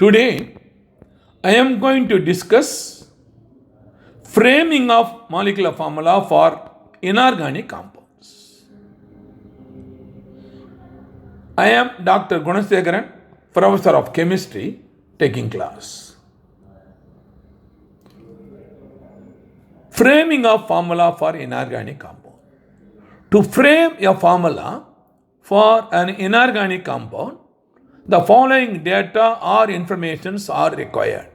Today, I am going to discuss framing of molecular formula for inorganic compounds. I am Dr. Gunasekharan, Professor of Chemistry, taking class. Framing of formula for inorganic compound. To frame a formula for an inorganic compound, the following data or informations are required.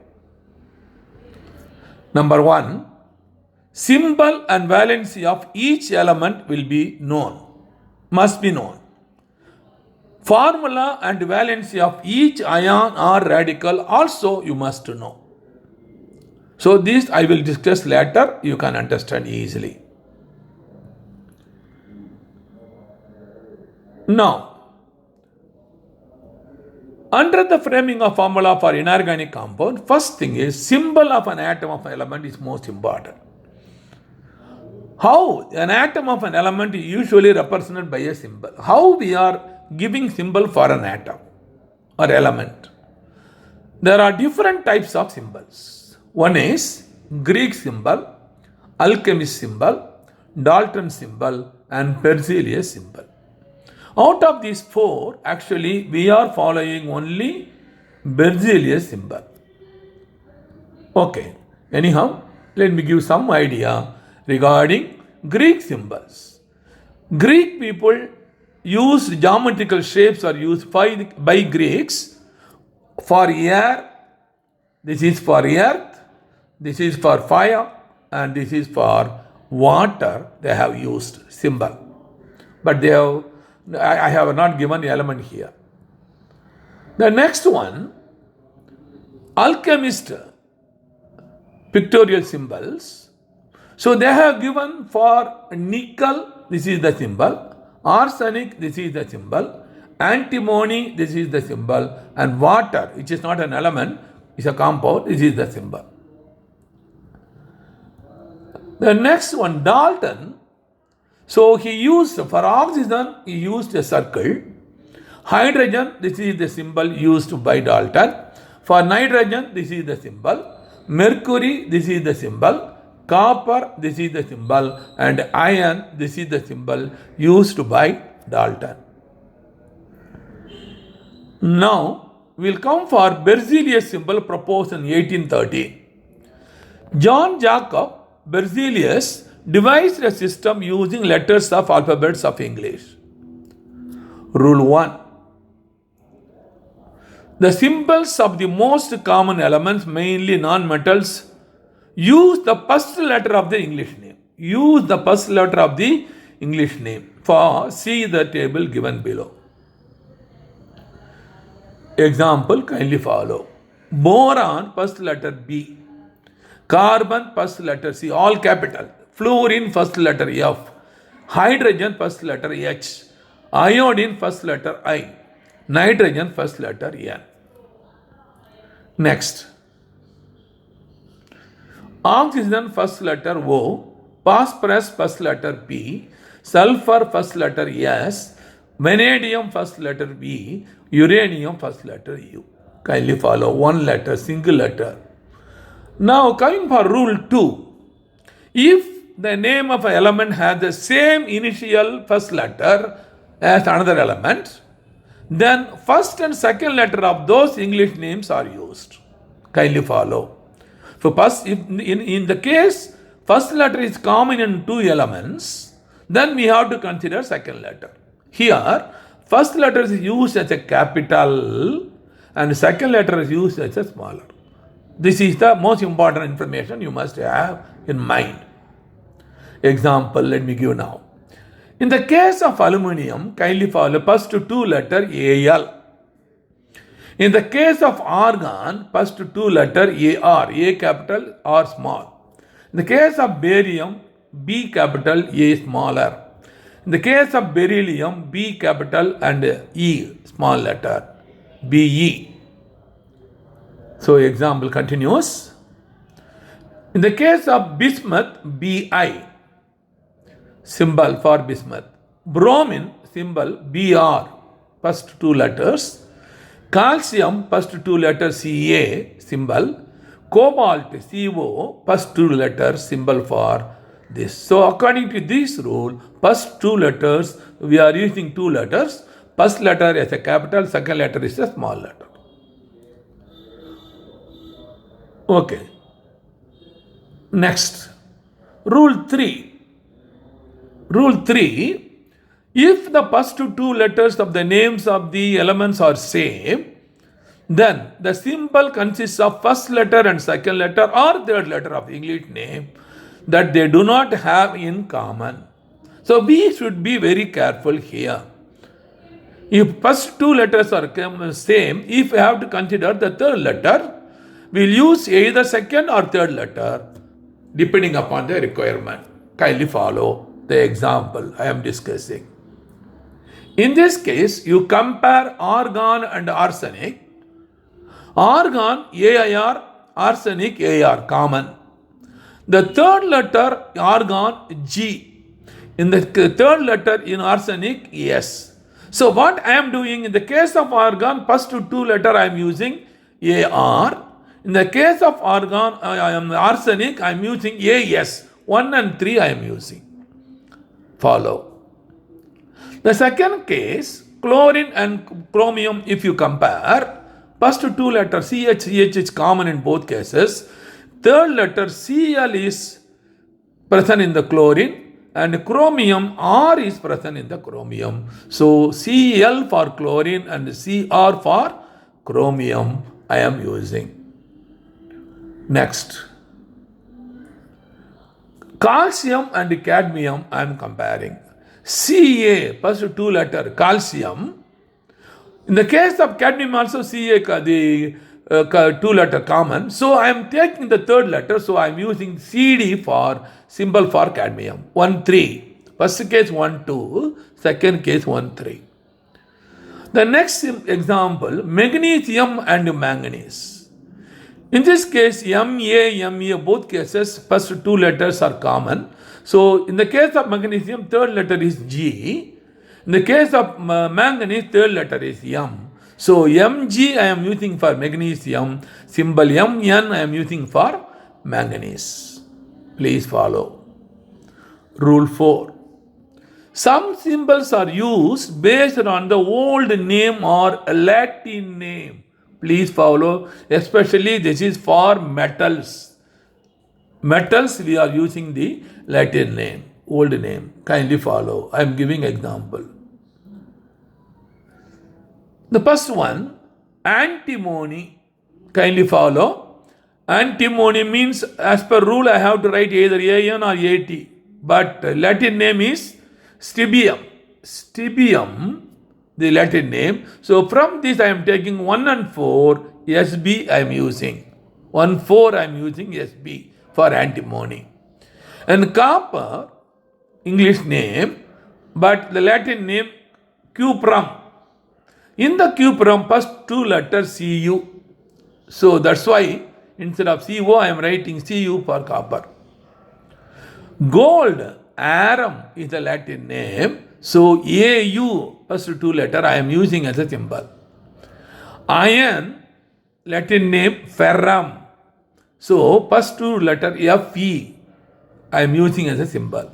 Number 1, symbol and valency of each element will be known, must be known. Formula and valency of each ion or radical also you must know. So this I will discuss later, you can understand easily. Now, under the framing of formula for inorganic compound, first thing is symbol of an atom of an element is most important. How an atom of an element is usually represented by a symbol. How we are giving symbol for an atom or element. There are different types of symbols. One is Greek symbol, alchemist symbol, Dalton symbol, and Berzelius symbol. Out of these four, actually, we are following only Berzelius symbol. Okay, anyhow, let me give some idea regarding Greek symbols. Greek people use geometrical shapes are used by Greeks for air, this is for earth, this is for fire, and this is for water. They have used symbol. But I have not given the element here. The next one, alchemist pictorial symbols. So they have given for nickel, this is the symbol, arsenic, this is the symbol, antimony, this is the symbol, and water, which is not an element, is a compound, this is the symbol. The next one, Dalton. So he used, for oxygen, he used a circle. Hydrogen, this is the symbol used by Dalton. For nitrogen, this is the symbol. Mercury, this is the symbol. Copper, this is the symbol. And iron, this is the symbol used by Dalton. Now, we'll come for Berzelius symbol proposed in 1830. John Jacob Berzelius devised a system using letters of alphabets of English. Rule 1. The symbols of the most common elements, mainly non-metals, use the first letter of the English name. Use the first letter of the English name. See the table given below. Example, kindly follow. Boron, first letter B. Carbon, first letter C, all capital. Fluorine, first letter F. Hydrogen, first letter H. Iodine, first letter I. Nitrogen, first letter N. Next. Oxygen, first letter O. Phosphorus, first letter P. Sulfur, first letter S. Vanadium, first letter V. Uranium, first letter U. Kindly follow one letter, single letter. Now coming for rule 2. If the name of an element has the same initial first letter as another element, then first and second letter of those English names are used. Kindly follow. So first, if in the case first letter is common in two elements, then we have to consider second letter. Here, first letter is used as a capital and second letter is used as a smaller. This is the most important information you must have in mind. Example, let me give now. In the case of aluminium, kindly follow first two letter Al. In the case of argon, first two letter Ar, A capital, R small. In the case of barium, B capital, A smaller. In the case of beryllium, B capital and E small letter, Be. So example continues. In the case of bismuth, Bi, symbol for bismuth. Bromine, symbol Br, first two letters. Calcium, first two letters Ca symbol. Cobalt, CO, first two letters symbol for this. So according to this rule, first two letters, we are using two letters. First letter is a capital, second letter is a small letter. Okay. Next. Rule 3. Rule 3. If the first two letters of the names of the elements are same, then the symbol consists of first letter and second letter or third letter of English name that they do not have in common. So we should be very careful here. If first two letters are same, if we have to consider the third letter, we'll use either second or third letter depending upon the requirement. Kindly follow the example I am discussing. In this case, you compare argon and arsenic. Argon, AIR, arsenic, AR, common. The third letter, argon, G. In the third letter in arsenic, S. So what I am doing, in the case of argon, first two letter I am using AR. In the case of argon, arsenic, I am using AS. 1 and 3 I am using. Follow. The second case, chlorine and chromium, if you compare, first two letters CH, CH is common in both cases. Third letter Cl is present in the chlorine and chromium R is present in the chromium. So Cl for chlorine and Cr for chromium I am using. Next. Calcium and cadmium I am comparing. Ca, first two letter, calcium. In the case of cadmium also Ca, the two letter common. So I am taking the third letter. So I am using Cd for symbol for cadmium. 1, 3. First case 1, 2. Second case 1, 3. The next example, magnesium and manganese. In this case, Ma, both cases, first two letters are common. So in the case of magnesium, third letter is G. In the case of manganese, third letter is M. So Mg I am using for magnesium. Symbol Mn I am using for manganese. Please follow. Rule 4. Some symbols are used based on the old name or Latin name. Please follow. Especially this is for metals. Metals we are using the Latin name, old name. Kindly follow. I am giving example. The first one, antimony. Kindly follow. Antimony means, as per rule, I have to write either AN or AT. But Latin name is stibium. Stibium, the Latin name. So from this I am taking 1 and 4, SB I am using. 1, 4 I am using SB for antimony. And copper, English name, but the Latin name cuprum. In the cuprum, first two letters Cu. So that's why instead of CO, I am writing Cu for copper. Gold, arum is the Latin name. So Au, first two letter, I am using as a symbol. Iron, Latin name ferrum. So first two letter Fe, I am using as a symbol.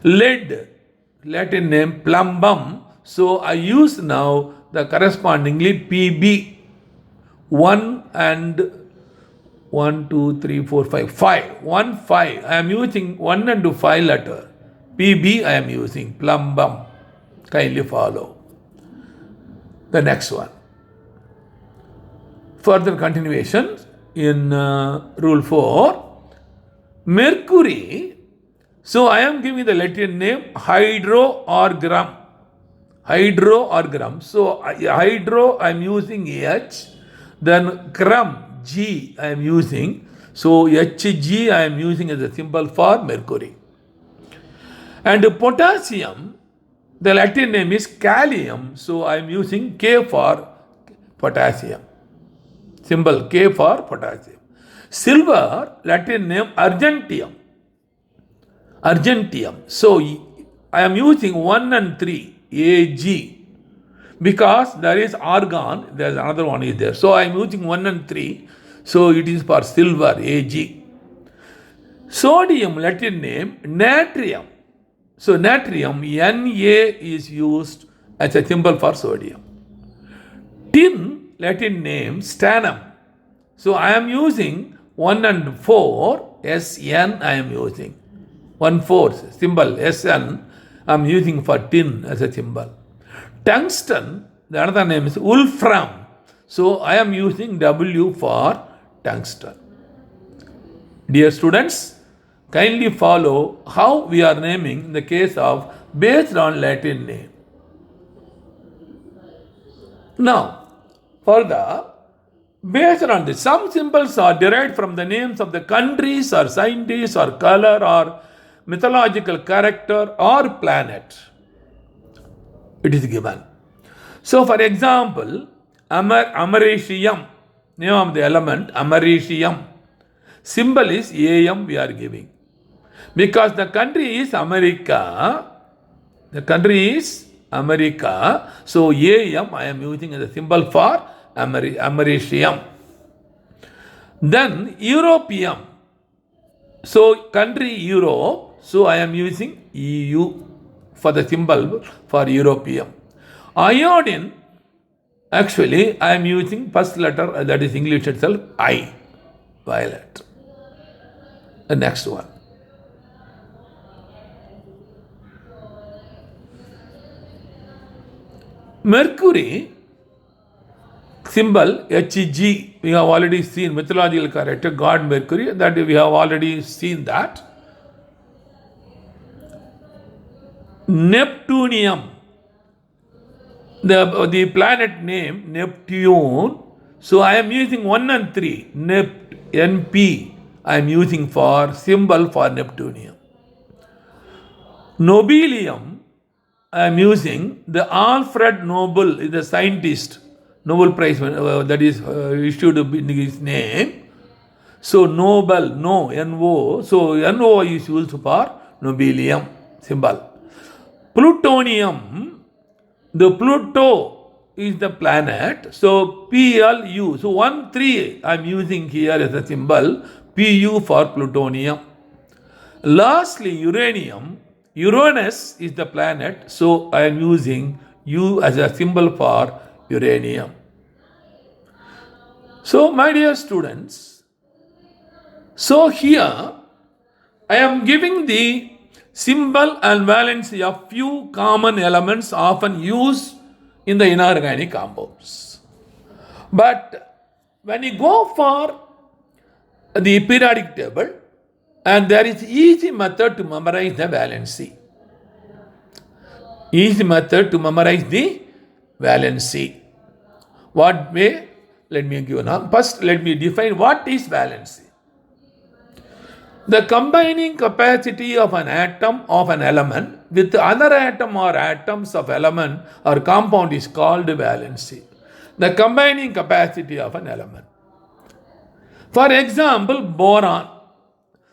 Lead, Latin name plumbum. So I use now the correspondingly Pb. 1 and 1, 2, 3, 4, 5. 5. 1, 5. I am using 1 and 5 letter. Pb I am using. Plumbum. Kindly follow. The next one. Further continuation in rule 4. Mercury. So I am giving the Latin name hydro or gram. Hydro or gram. So hydro I am using H. Then gram, G I am using. So Hg I am using as a symbol for mercury. And potassium, the Latin name is kalium. So I am using K for potassium. Symbol K for potassium. Silver, Latin name argentium. Argentium. So I am using 1 and 3, Ag. Because there is argon, there is another one is there. So I am using 1 and 3. So it is for silver, Ag. Sodium, Latin name, natrium. So natrium, Na is used as a symbol for sodium. Tin, Latin name, stannum. So I am using 1 and 4, Sn I am using. 1/4 symbol, Sn, I am using for tin as a symbol. Tungsten, the another name is wolfram. So I am using W for tungsten. Dear students, kindly follow how we are naming in the case of based on Latin name. Now, further, based on this, some symbols are derived from the names of the countries or scientists or color or mythological character or planet. It is given. So, for example, americium, name of the element, americium. Symbol is Am we are giving. Because the country is America, so Am I am using as a symbol for americium. Then Europeum, so country Europe, so I am using EU for the symbol for Europeum. Iodine, actually I am using first letter, that is English itself, I, violet. The next one. Mercury, symbol Hg, we have already seen mythological character, God Mercury, that we have already seen that. Neptunium, the planet name Neptune, so I am using 1 and 3, NP, I am using for symbol for Neptunium. Nobelium, I am using the Alfred Nobel, is the scientist, Nobel Prize that is issued in his name. So Nobel, no, NO, so NO is used for Nobelium symbol. Plutonium, the Pluto is the planet, so PLU, so 1, 3 I am using here as a symbol, PU for plutonium. Lastly, uranium, Uranus is the planet, so I am using U as a symbol for uranium. So, my dear students, so here I am giving the symbol and valency of few common elements often used in the inorganic compounds. But when you go for the periodic table, and there is easy method to memorize the valency. Easy method to memorize the valency. What way? Let me give now. First, let me define what is valency. The combining capacity of an atom of an element with other atom or atoms of element or compound is called valency. The combining capacity of an element. For example, boron.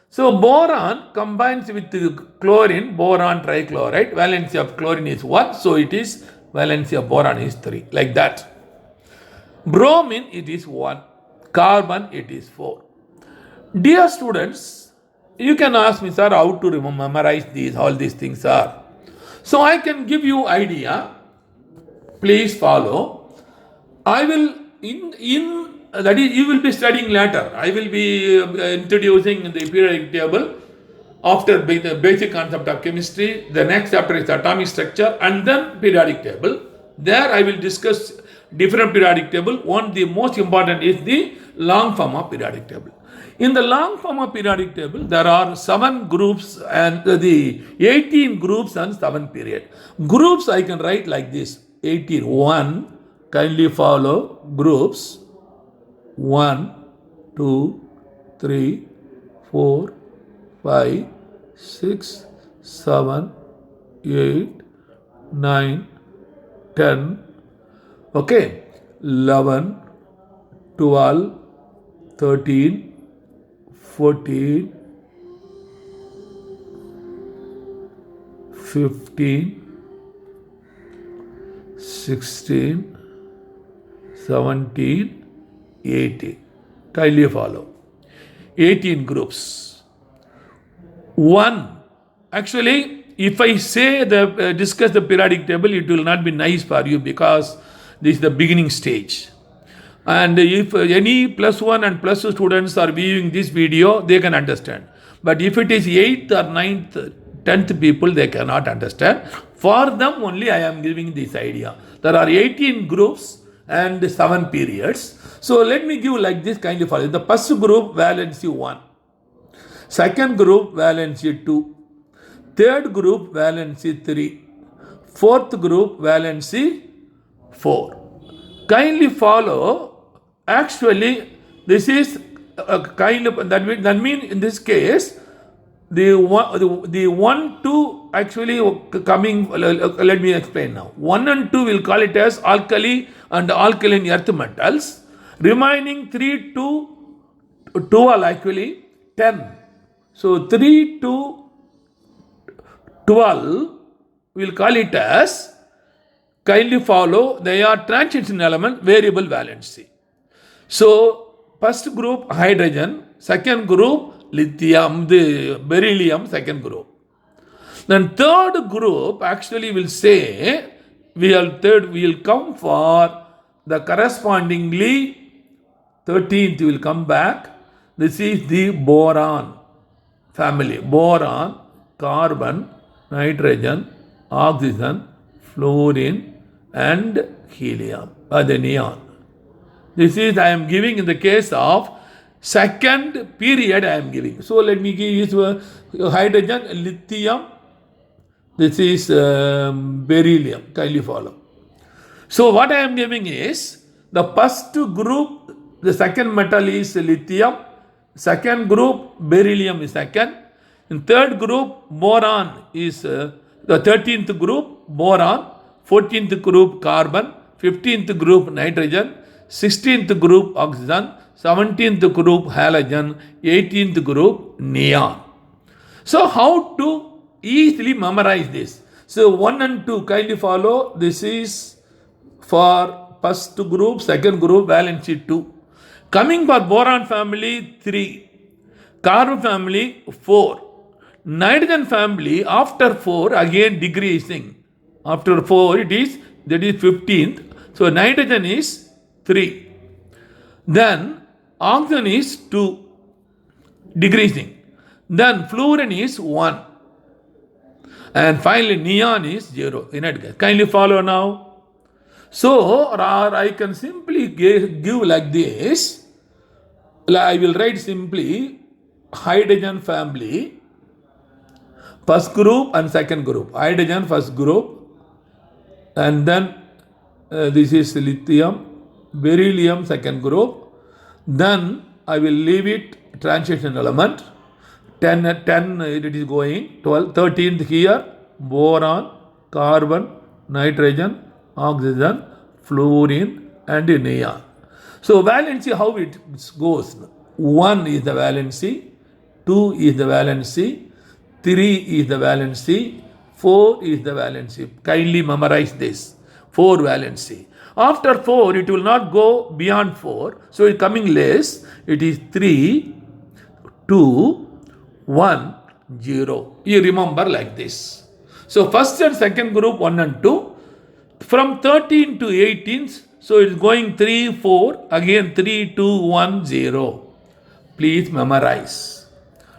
So boron combines with chlorine, boron trichloride, valency of chlorine is 1, so it is valency of boron is 3, like that. Bromine, it is 1, carbon, it is 4. Dear students, you can ask me, sir, how to memorize these, all these things are. So I can give you idea, please follow. I will, that is, you will be studying later. I will be introducing the periodic table after the basic concept of chemistry. The next chapter is atomic structure and then periodic table. There I will discuss different periodic table. One, the most important is the long form of periodic table. In the long form of periodic table, there are 7 groups and the 18 groups and 7 period. Groups I can write like this, 18. 1, kindly follow groups. 1, 2, 3, 4, 5, 6, 7, 8, 9, 10, okay, 11, 12, 13, 14, 15, 16, 17, 18. Kindly follow. 18 groups. 1. Actually, if I say discuss the periodic table, it will not be nice for you because this is the beginning stage. And if any +1 and +2 students are viewing this video, they can understand. But if it is 8th or 9th, 10th people, they cannot understand. For them only I am giving this idea. There are 18 groups and 7 periods. So let me give like this kind of follow. The first group, valency 1. Second group, valency 2. Third group, valency 3. Fourth group, valency 4. Kindly follow. Actually, this is a kind of, that means in this case, the 1, 2 actually coming, let me explain now. 1 and 2 will call it as alkali and alkaline earth metals. Remaining 3 to 12 actually 10. So 3 to 12 we'll call it as, kindly follow, they are transition element, variable valency. So first group hydrogen, second group lithium, the beryllium, second group. Then third group actually will say, we will come for the correspondingly 13th will come back. This is the boron family. Boron, carbon, nitrogen, oxygen, fluorine and helium, the neon. This is I am giving in the case of second period I am giving. So let me give you hydrogen, lithium, this is beryllium, kindly follow. So what I am giving is, the first group, the second metal is lithium, second group beryllium is second, in third group boron is the 13th group boron, 14th group carbon, 15th group nitrogen, 16th group oxygen, 17th group halogen, 18th group neon. So how to easily memorize this? So 1 and 2 kindly follow. This is for first group, second group, valency 2. Coming for boron family 3, carbon family 4, nitrogen family after 4 again decreasing. After 4 it is, that is 15th. So nitrogen is 3. Then oxygen is 2, decreasing. Then fluorine is 1. And finally neon is 0. Kindly follow now. So I can simply give like this. I will write simply hydrogen family, first group and second group. Hydrogen first group, and then this is lithium, beryllium second group. Then I will leave it transition element. 10 it is going, 12, 13th here, boron, carbon, nitrogen, oxygen, fluorine and neon. So valency, how it goes? 1 is the valency, 2 is the valency, 3 is the valency, 4 is the valency. Kindly memorize this. 4 valency. After 4, it will not go beyond 4. So it coming less. It is 3, 2, 1, 0. You remember like this. So first and second group 1 and 2. From 13 to 18, so it is going 3, 4, again 3, 2, 1, 0. Please memorize.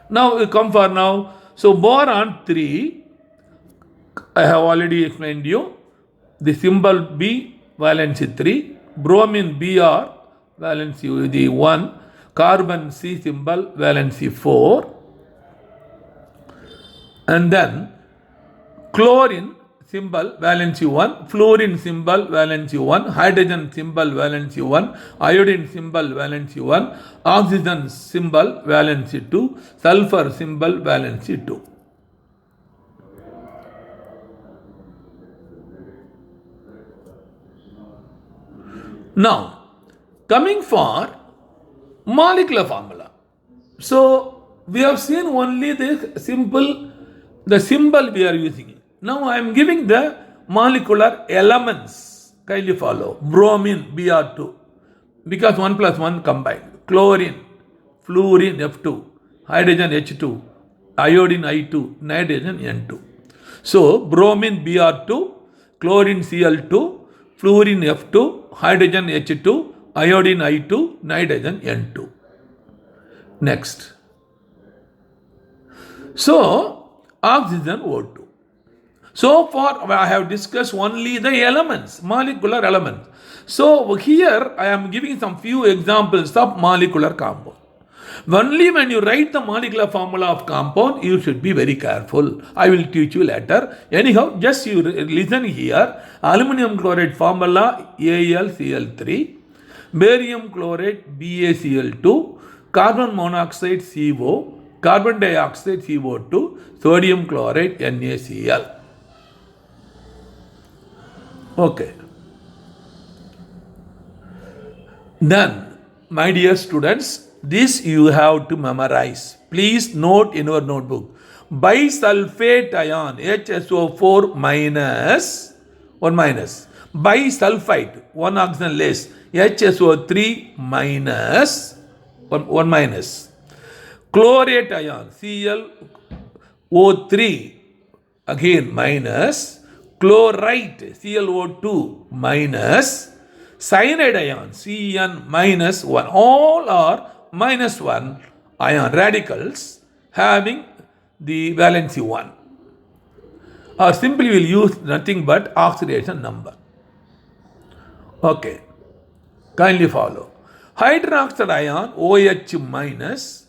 Now we come for now. So boron 3, I have already explained you. The symbol B, valency 3. Bromine Br, valency the 1. Carbon C symbol, valency 4. And then chlorine symbol, valency 1. Fluorine symbol, valency 1. Hydrogen symbol, valency 1. Iodine symbol, valency 1. Oxygen symbol, valency 2. Sulfur symbol, valency 2. Now, coming for molecular formula. So, we have seen only the symbol we are using. Now, I am giving the molecular elements. Kindly follow. Bromine, Br2. Because 1 plus 1 combined. Chlorine, fluorine, F2. Hydrogen, H2. Iodine, I2. Nitrogen, N2. So, bromine, Br2. Chlorine, Cl2. Fluorine, F2. Hydrogen, H2. Iodine, I2. Nitrogen, N2. Next. So, oxygen, O2. So far, I have discussed only the elements, molecular elements. So here, I am giving some few examples of molecular compound. Only when you write the molecular formula of compound, you should be very careful. I will teach you later. Anyhow, just you listen here. Aluminum chloride formula AlCl3, barium chloride BaCl2, carbon monoxide CO, carbon dioxide CO2, sodium chloride NaCl. Okay. Then, my dear students, this you have to memorize. Please note in your notebook. Bisulfate ion, HSO4 minus, 1 minus. Bisulfite, 1 oxygen less, HSO3 minus, 1 minus. Chlorate ion, ClO3, again minus. Chlorite, ClO2 minus. Cyanide ion, Cn minus 1. All are minus 1 ion radicals having the valency 1. Or simply we will use nothing but oxidation number. Okay. Kindly follow. Hydroxide ion, OH minus.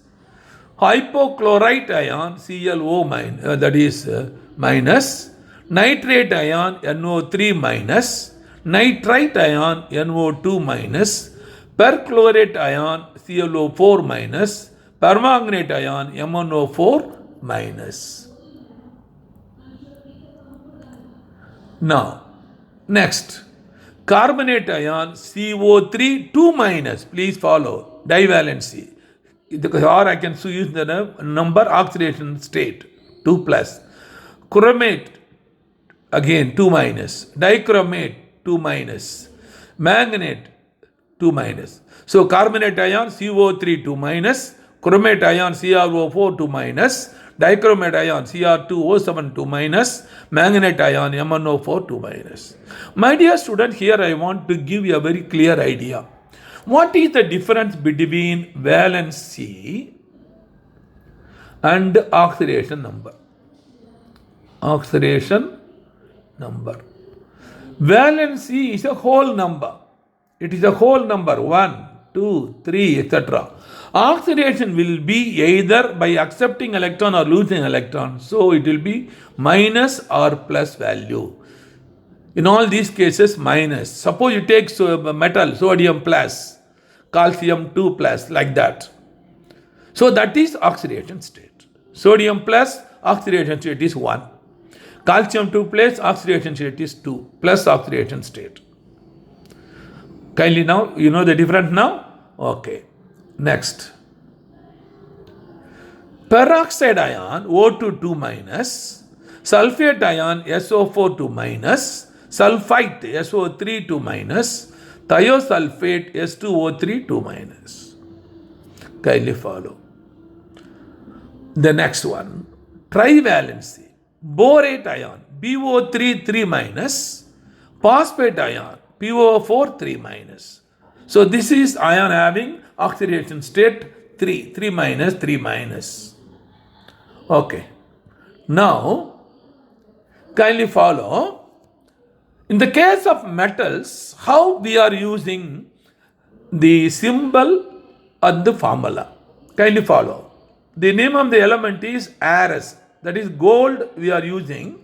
Hypochlorite ion, ClO minus, that is minus. Nitrate ion, NO3 minus. Nitrite ion, NO2 minus. Perchlorate ion, ClO4 minus. Permanganate ion, MnO4 minus. Now, next. Carbonate ion, CO3 2 minus. Please follow. Divalency. Or I can use the number oxidation state 2 plus. Chromate, again 2 minus. Dichromate, 2 minus. Manganate, 2 minus. So carbonate ion CO3 2 minus, chromate ion CrO4 2 minus, dichromate ion Cr2O7 2 minus, manganate ion MnO4 2 minus. My dear student, here I want to give you a very clear idea. What is the difference between valency and oxidation number? Oxidation number. Valency is a whole number. It is a whole number, 1, 2, 3, etc. Oxidation will be either by accepting electron or losing electron. So it will be minus or plus value. In all these cases, minus. Suppose you take metal, sodium plus, calcium 2 plus, like that. So that is oxidation state. Sodium plus, oxidation state is 1. Calcium 2 plus, oxidation state is 2, plus oxidation state. Kindly now, you know the difference now? Okay. Next. Peroxide ion, O2 2 minus, sulfate ion, SO4 2 minus, sulfite, SO3 2 minus, thiosulfate, S2O3 2 minus. Kindly follow. The next one, trivalency. Borate ion, BO3 3 minus, phosphate ion, PO4 3 minus. So this is ion having oxidation state 3 minus, 3 minus. Okay. Now, kindly follow. In the case of metals, how we are using the symbol of the formula. Kindly follow. The name of the element is Ares. That is gold we are using.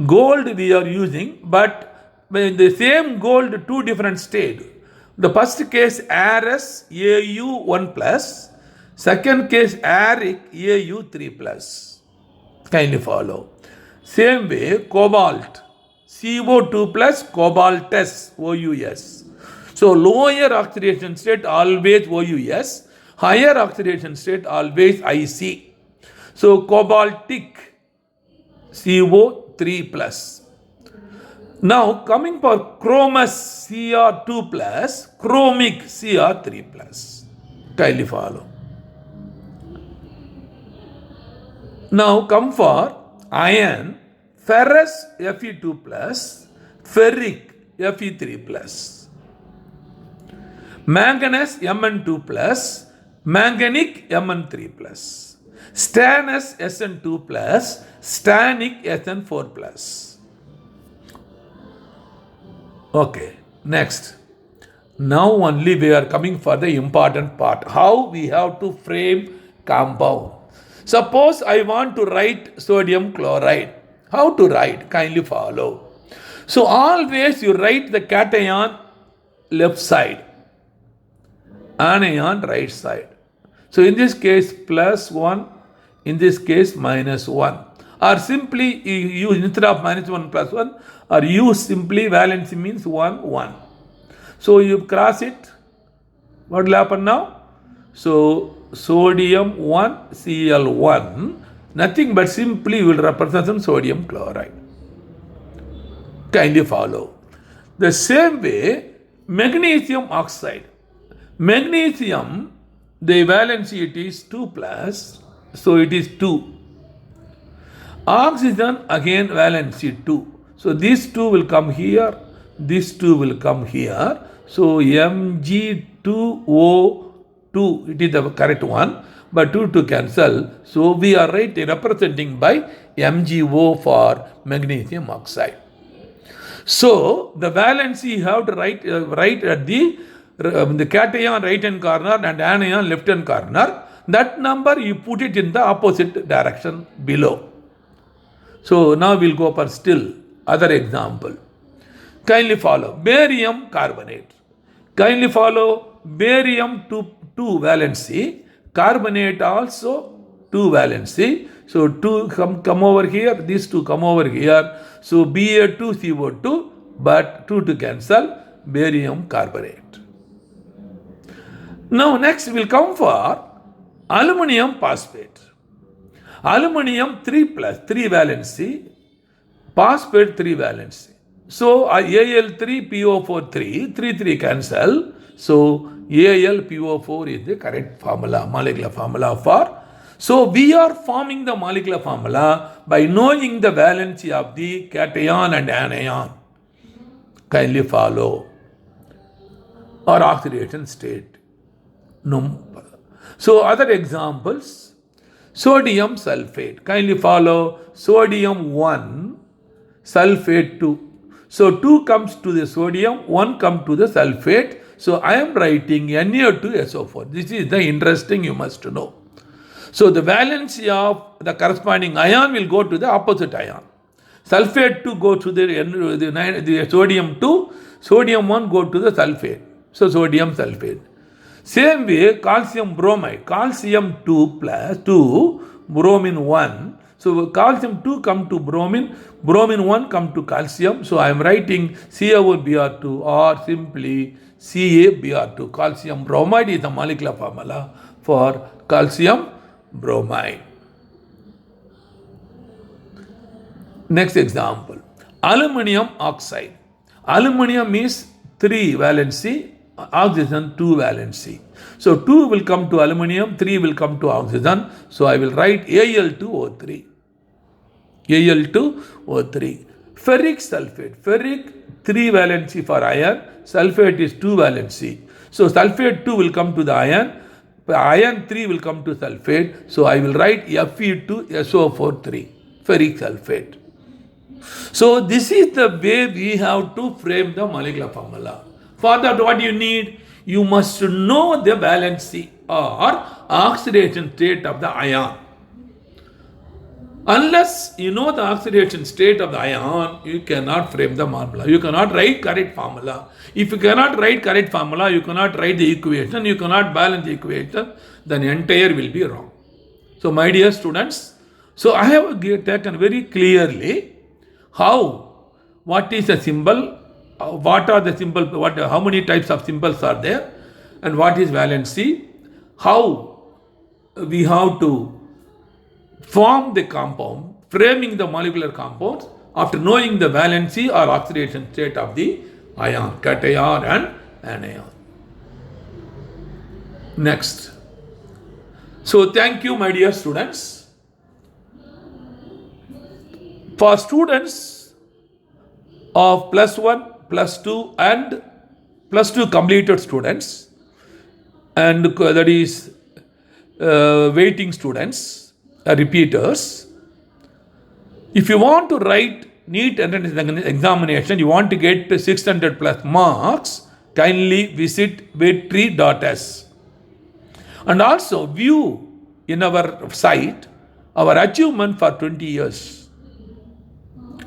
Gold we are using, but in the same gold, 2 different states. The first case Ares Au 1 plus. Second case Aric Au 3 plus. Kindly follow. Same way, cobalt. CO2 plus, cobaltous, OUS. So lower oxidation state always OUS. Higher oxidation state always IC. So cobaltic, CO3 plus. Now coming for chromous Cr2 plus, chromic Cr3 plus. Kindly follow. Now come for iron, ferrous Fe2 plus, ferric Fe3 plus, manganese Mn2 plus, manganic Mn3 plus, stannous Sn2 plus, stannic Sn4 plus. Okay, next. Now only we are coming for the important part. How we have to frame compound. Suppose I want to write sodium chloride. How to write? Kindly follow. So always you write the cation left side, anion right side. So in this case plus 1, in this case minus 1. Or simply you use instead of minus 1 plus 1, or use simply valency means 1, 1. So you cross it. What will happen now? So sodium 1, Cl1, nothing but simply will represent sodium chloride. Kindly follow. The same way, magnesium oxide. Magnesium, the valency it is 2 plus, so it is 2. Oxygen again valency 2. So these two will come here, these two will come here. So Mg2O2, it is the correct one, but 2 to cancel. So we are representing by MgO for magnesium oxide. So the valency you have to write at the cation right hand corner and anion left hand corner. That number you put it in the opposite direction below. So now we'll go for still other example. Kindly follow. Barium carbonate. Kindly follow. Barium 2 valency. Carbonate also 2 valency. So 2 come over here. These 2 come over here. So Ba2CO2, but 2 to cancel. Barium carbonate. Now next we'll come for aluminum phosphate. Aluminum 3 plus 3 valency, phosphate 3 valency. So Al3 PO4 3 cancel. So AlPO4 is the correct formula, molecular formula for. So we are forming the molecular formula by knowing the valency of the cation and anion. Kindly follow. Or oxidation state. So other examples, sodium sulfate. Kindly follow. Sodium 1, sulfate 2. So 2 comes to the sodium, 1 comes to the sulfate. So I am writing Na2SO4. This is the interesting you must know. So the valency of the corresponding ion will go to the opposite ion. Sulfate 2 go to the sodium 2, sodium 1 go to the sulfate. So sodium sulfate. Same way, calcium bromide. Calcium 2 plus 2, bromine 1. So calcium 2 come to bromine, bromine 1 come to calcium. So I am writing CaOBr2 or simply CaBr2. Calcium bromide is the molecular formula for calcium bromide. Next example, aluminum oxide. Aluminum is 3 valency, oxygen 2 valency. So 2 will come to aluminum, 3 will come to oxygen. So I will write Al2O3. Al2O3. Ferric sulfate. Ferric 3 valency for iron. Sulfate is 2 valency. So sulfate 2 will come to the iron. Iron 3 will come to sulfate. So I will write Fe2SO4 ferric sulfate. So this is the way we have to frame the molecular formula. For that, what you need? You must know the valency or oxidation state of the ion. Unless you know the oxidation state of the ion, you cannot frame the formula. You cannot write correct formula. If you cannot write correct formula, you cannot write the equation, you cannot balance the equation, then entire will be wrong. So my dear students, so I have taken very clearly what is a symbol, what are the symbols, how many types of symbols are there, and what is valency, how we have to form the compound, framing the molecular compounds, after knowing the valency or oxidation state of the ion, cation and anion. Next. So thank you, my dear students. For students of +1, +2 and +2 completed students, and that is waiting students, repeaters, if you want to write NEET entrance examination, you want to get 600 plus marks, kindly visit vetri.s and also view in our site our achievement for 20 years.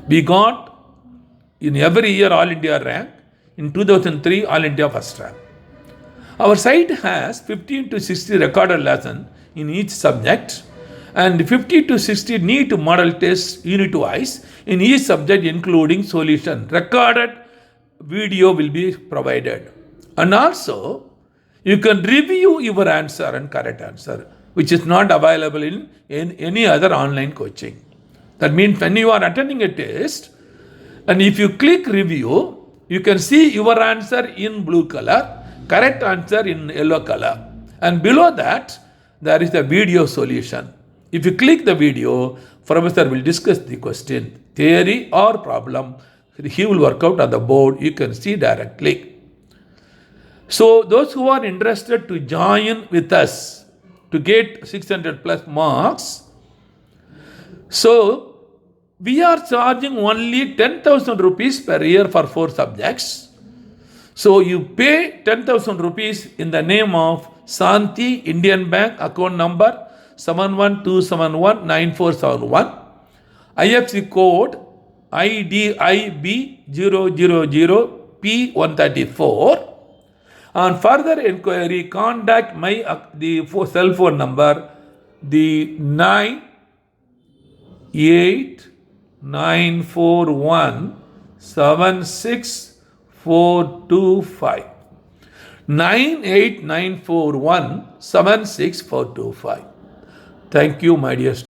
We got in every year All India rank, in 2003 All India first rank. Our site has 15 to 60 recorded lessons in each subject and 50 to 60 NEET model tests unit-wise in each subject including solution. Recorded video will be provided. And also, you can review your answer and correct answer, which is not available in any other online coaching. That means when you are attending a test, and if you click review, you can see your answer in blue color, correct answer in yellow color. And below that, there is a video solution. If you click the video, professor will discuss the question, theory or problem. He will work out on the board. You can see directly. So those who are interested to join with us to get 600 plus marks, so we are charging only 10,000 rupees per year for 4 subjects. So you pay 10,000 rupees in the name of Santi Indian Bank account number 71271941, IFSC code IDIB000P134. On further inquiry, contact the cell phone number, the 989417645. 989417645. Thank you, my dear students.